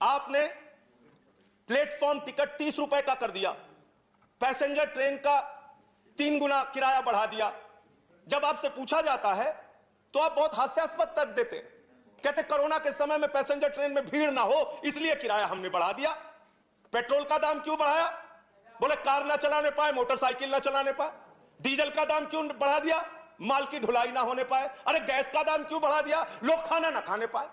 आपने platform ticket 30 रुपए का कर दिया, पैसेंजर ट्रेन का 3 गुना किराया बढ़ा दिया। जब आपसे पूछा जाता है तो आप बहुत हास्यास्पद तर्क देते हैं, कहते कोरोना के समय में पैसेंजर ट्रेन में भीड़ ना हो इसलिए किराया हमने बढ़ा दिया। पेट्रोल का दाम क्यों बढ़ाया? बोले कार ना चलाने पाए, मोटरसाइकिल ना चलाने पाए। डीजल का दाम क्यों बढ़ा दिया? माल की ढुलाई ना होने पाए। अरे गैस का दाम क्यों बढ़ा दिया? लोग खाना ना खाने पाए।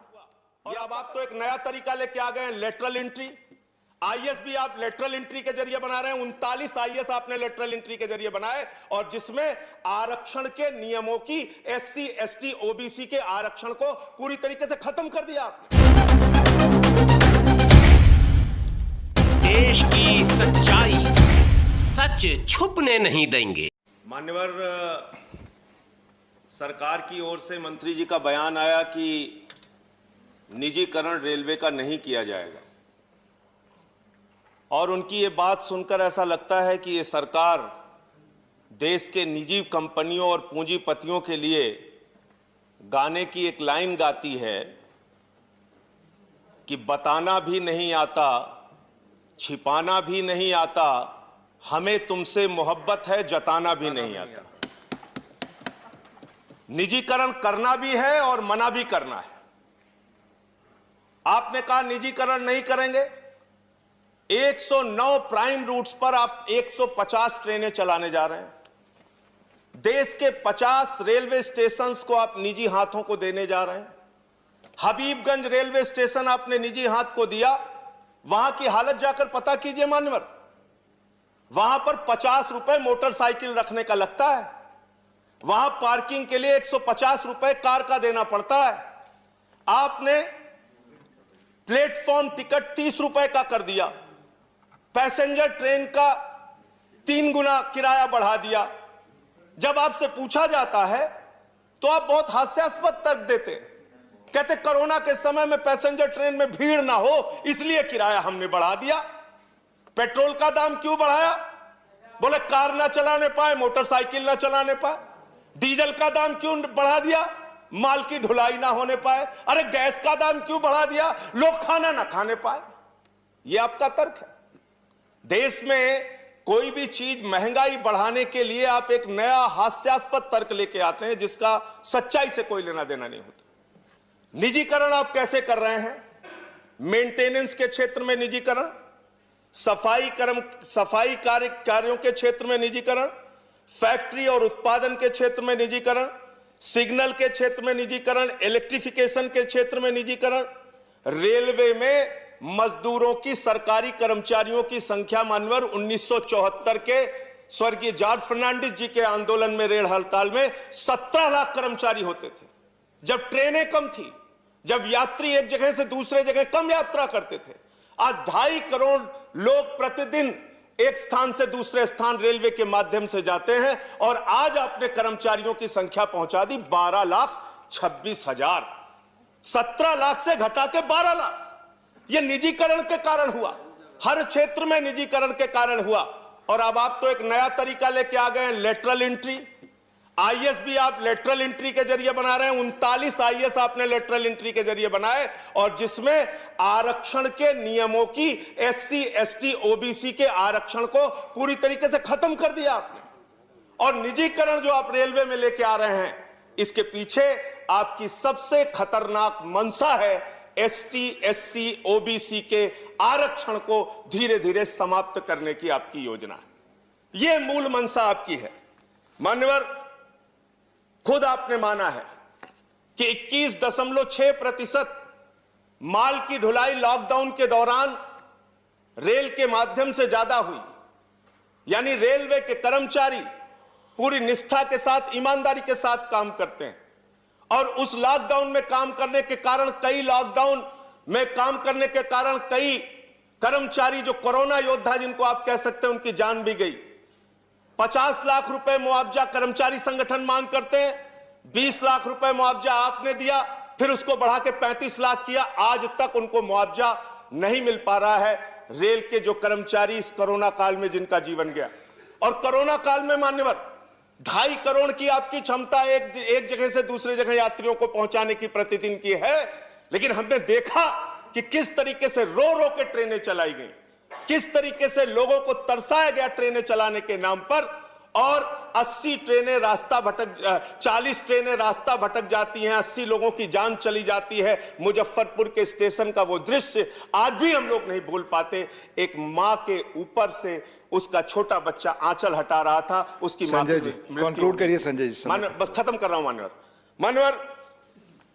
और अब आप तो एक नया तरीका लेके आ गए, लेटरल एंट्री। आईएएस भी आप लेटरल एंट्री के जरिए बना रहे हैं। 39 आईएएस आपने लेटरल एंट्री के जरिए बनाए, और जिसमें आरक्षण के नियमों की, एससी एसटी ओबीसी के आरक्षण को पूरी तरीके से खत्म कर दिया आपने। देश की सच्चाई सच छुपने नहीं देंगे। मान्यवर, सरकार की ओर से मंत्री जी का बयान आया कि निजीकरण रेलवे का नहीं किया जाएगा, और उनकी ये बात सुनकर ऐसा लगता है कि ये सरकार देश के निजी कंपनियों और पूंजीपतियों के लिए गाने की एक लाइन गाती है कि बताना भी नहीं आता, छिपाना भी नहीं आता, हमें तुमसे मोहब्बत है जताना भी नहीं आता। निजीकरण करना भी है और मना भी करना है। आपने कहा निजीकरण नहीं करेंगे। 109 प्राइम रूट्स पर आप 150 ट्रेनें चलाने जा रहे हैं। देश के 50 रेलवे स्टेशंस को आप निजी हाथों को देने जा रहे हैं। हबीबगंज रेलवे स्टेशन आपने निजी हाथ को दिया। वहां की हालत जाकर पता कीजिए मान्यवर, वहां पर 50 रुपए मोटरसाइकिल रखने का लगता है। वहां पार्किंग के लिए 150 रुपए कार का देना पड़ता है। आपने प्लेटफॉर्म टिकट 30 रुपए का कर दिया, पैसेंजर ट्रेन का 3 गुना किराया बढ़ा दिया। जब आपसे पूछा जाता है तो आप बहुत हास्यास्पद तर्क देते हैं, कहते कोरोना के समय में पैसेंजर ट्रेन में भीड़ ना हो इसलिए किराया हमने बढ़ा दिया। पेट्रोल का दाम क्यों बढ़ाया? बोले कार ना चलाने पाए, मोटरसाइकिल ना चलाने पाए। डीजल का दाम क्यों बढ़ा दिया? माल की ढुलाई ना होने पाए। अरे गैस का दाम क्यों बढ़ा दिया? लोग खाना ना खाने पाए। यह आपका तर्क है। देश में कोई भी चीज महंगाई बढ़ाने के लिए आप एक नया हास्यास्पद तर्क लेके आते हैं जिसका सच्चाई से कोई लेना देना नहीं होता। निजीकरण आप कैसे कर रहे हैं? मेंटेनेंस के क्षेत्र में निजीकरण, सफाई कार्यों के क्षेत्र में निजीकरण, फैक्ट्री और उत्पादन के क्षेत्र में निजीकरण, सिग्नल के क्षेत्र में निजीकरण, इलेक्ट्रिफिकेशन के क्षेत्र में निजीकरण। रेलवे में मजदूरों की, सरकारी कर्मचारियों की संख्या मानवर 1974 के स्वर्गीय जॉर्ज फर्नांडिस जी के आंदोलन में, रेल हड़ताल में 17 लाख कर्मचारी होते थे। जब ट्रेनें कम थी, जब यात्री एक जगह से दूसरे जगह कम यात्रा करते थे। आज 2.5 करोड़ लोग प्रतिदिन एक स्थान से दूसरे स्थान रेलवे के माध्यम से जाते हैं, और आज आपने कर्मचारियों की संख्या पहुंचा दी 12,26,000। 17 लाख से घटा के 12 लाख। यह निजीकरण के कारण हुआ, हर क्षेत्र में निजीकरण के कारण हुआ। और अब आप तो एक नया तरीका लेके आ गए, लेटरल एंट्री। आईएएस भी आप लेटरल एंट्री के जरिए बना रहे हैं। 39 आईएएस आपने लेटरल एंट्री के जरिए बनाए, और जिसमें आरक्षण के नियमों की, एससी एसटी ओबीसी के आरक्षण को पूरी तरीके से खत्म कर दिया आपने। और निजीकरण जो आप रेलवे में लेके आ रहे हैं, इसके पीछे आपकी सबसे खतरनाक मंशा है एसटी एससी ओबीसी के आरक्षण को धीरे धीरे समाप्त करने की आपकी योजना है। यह मूल मंशा आपकी है। मान्यवर, खुद आपने माना है कि 21.6% माल की ढुलाई लॉकडाउन के दौरान रेल के माध्यम से ज्यादा हुई। यानी रेलवे के कर्मचारी पूरी निष्ठा के साथ, ईमानदारी के साथ काम करते हैं, और उस लॉकडाउन में काम करने के कारण, कई कर्मचारी जो कोरोना योद्धा जिनको आप कह सकते हैं, उनकी जान भी गई। 50 लाख रुपए मुआवजा कर्मचारी संगठन मांग करते हैं, 20 लाख रुपए मुआवजा आपने दिया, फिर उसको बढ़ा के 35 लाख किया। आज तक उनको मुआवजा नहीं मिल पा रहा है। रेल के जो कर्मचारी इस कोरोना काल में जिनका जीवन गया, और कोरोना काल में मान्यवर 2.5 करोड़ की आपकी क्षमता एक जगह से दूसरे जगह यात्रियों को पहुंचाने की प्रतिदिन की है, लेकिन हमने देखा कि किस तरीके से रो रो के ट्रेनें चलाई गई, किस तरीके से लोगों को तरसाया गया ट्रेनें चलाने के नाम पर, और 80 ट्रेनें रास्ता भटक 40 ट्रेनें रास्ता भटक जाती हैं, 80 लोगों की जान चली जाती है। मुजफ्फरपुर के स्टेशन का वो दृश्य आज भी हम लोग नहीं भूल पाते। एक मां के ऊपर से उसका छोटा बच्चा आंचल हटा रहा था, उसकी मां की कंक्लूड करिए संजय जी। बस खत्म कर रहा हूं मान्यवर।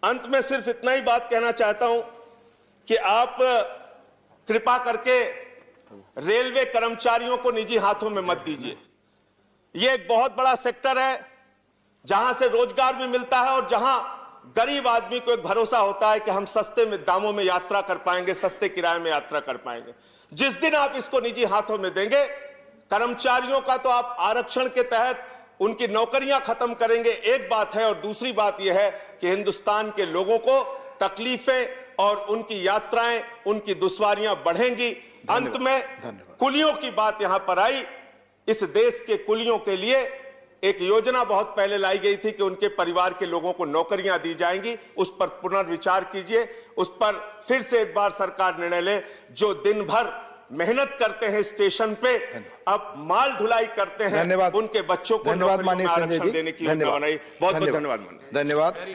अंत में सिर्फ इतना ही बात कहना चाहता हूं कि आप कृपा करके रेलवे कर्मचारियों को निजी हाथों में मत दीजिए। यह एक बहुत बड़ा सेक्टर है जहां से रोजगार भी मिलता है और जहां गरीब आदमी को एक भरोसा होता है कि हम सस्ते में दामों में यात्रा कर पाएंगे, सस्ते किराए में यात्रा कर पाएंगे। जिस दिन आप इसको निजी हाथों में देंगे, कर्मचारियों का तो आप आरक्षण के तहत उनकी नौकरियां खत्म करेंगे, एक बात है, और दूसरी बात यह है कि हिंदुस्तान के लोगों को तकलीफें और उनकी यात्राएं, उनकी दुश्वारियां बढ़ेंगी। अंत में कुलियों की बात यहां पर आई। इस देश के कुलियों के लिए एक योजना बहुत पहले लाई गई थी कि उनके परिवार के लोगों को नौकरियां दी जाएंगी। उस पर पुनर्विचार कीजिए, उस पर फिर से एक बार सरकार निर्णय ले। जो दिन भर मेहनत करते हैं स्टेशन पे, अब माल ढुलाई करते हैं, उनके बच्चों को नौकरियों में आरक्षण देने की योजना बनाई। बहुत बहुत धन्यवाद। धन्यवाद।